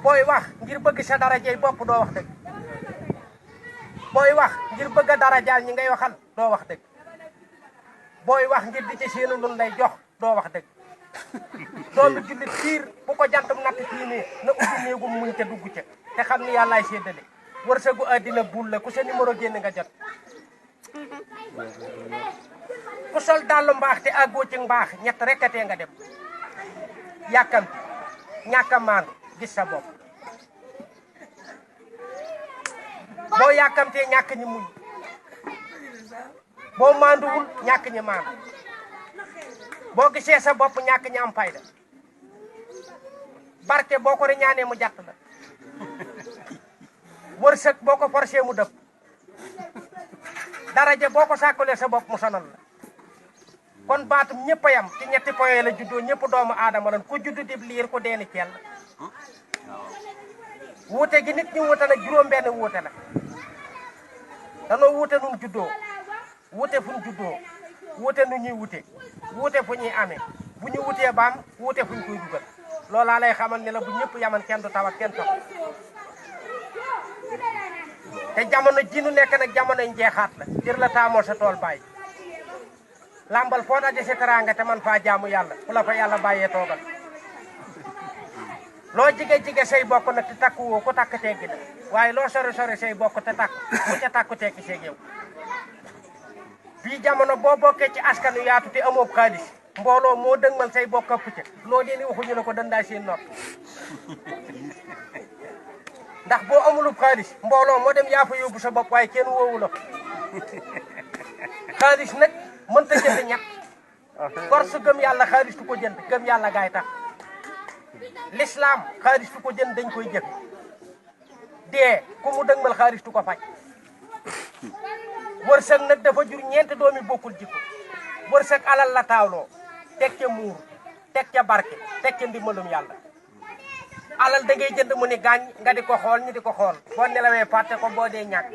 booy wax ngir bëgg sa darajey bopp doo wax dëgg booy wax ngir bëgg a darajaal ñi ngay waxal doo wax dëgg booy wax ngir di ci seenu lun lay jox doo wax dëgg doomu jullit piir bu ko jantum natt fii nii na ubbi néegum muñ ca dugg ca te xam ni yàllaay séddale wërsëgu àddina bul la ku sa numéro génn nga jot ku sol dàllu mbaax te àggoo ci mbaax ñett rek a tee nga dem yàkkamti ñàkk a maandu gis sa bopp boo yàkkamtee ñàkk ñi muñ boo maanduwul ñàkk ñi maandu boo gisee sa bopp ñàkk ñi am fayda barke boo ko ñaanee mu jàtt la wërsëg boo ko forcé mu dëpp daraja boo ko sàkkulee sa bopp mu sonal la kon baatum ñëpp a yam ci ñetti poye la juddoo ñëpp doomu aadama lan ku juddu dib liir ku deeni cell wuute gi nit ñi wuute nag juróom benn wuute la danoo wuute nun juddoo wuute fuñ juddoo wuute nu ñuy wuute wuute fu ñuy amee bu ñu wutee baam wuute fuñ koy dugal loolaa lay xamal ne la bu ñëpp yaman kenn du tawat kenn tox te jamono ji nu nekk nag jamono njeexaat la jër la taamoo sa tool bàyyi lambal foo daje si teraanga te man faa jaamu yàlla fu la fa yàlla bàyyee toogal loo jige say bokk nag te takku woo ku takk teggi na waaye loo sori say bokk te takk ku ca takku tekki seeg yow bii jamono boo bokkee ci askanu yaatu te amoo xaalis mbooloo moo dëgmal say bokk ëpp ca loo dee ni waxuñu la ko dandaa seen nopp ndax boo amulub xaalis mbooloo moo dem yaa fa yóbbu sa bopp waaye kenn woowu la xaalis nag mënta jënd ñett gor su gëm yàlla xaalis du ko jënd gëm yàlla gaay tax l'islam xaalis du ko jënd dañ koy jëf dee ku mu dëgmal xaalis du ko faj wërsëg nag dafa jur ñeenti doomi bokkul jikko wërsëg alal la taawloo teg ca muur teg ca barke teg ca ndimbalum yàlla alal da ngay jënd mu ni gaañ nga di ko xool ñu di ko xool boo nelawee fàtte ko boo dee ñàkk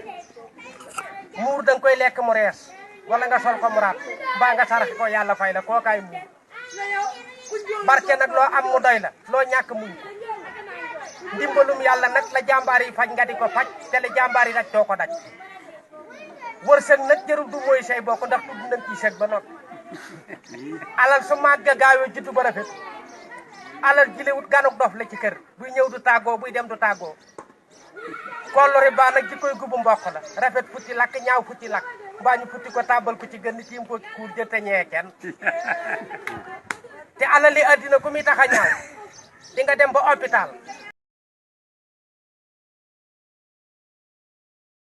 muur da nga koy lekk mu rees wala nga sol ko mu raat mbaa nga sarax ko yàlla fay la kookaay muur barke nag loo am mu doy la loo ñàkk muñ ko ndimbalum yàlla nag la jàmbaar yi faj nga di ko faj te la jàmbaar yi daj too ko daj wërsëg nag jërul du mooy say bokk ndax tudd nañ ci sëg ba noppi alal su màgg gaawee juddu ba rafet alal jilewut ganuk dof la ci kër buy ñëw du tàggoo buy dem du tàggoo kollori baa nag ji koy gubu mboq la rafet futti lakk ñaaw futti lakk mbaa ñu futti ko tàbbal ko ci gën tiim ko kuur jël te ñee kenn te alal li addina ku muy tax a ñaaw di nga dem ba hôpital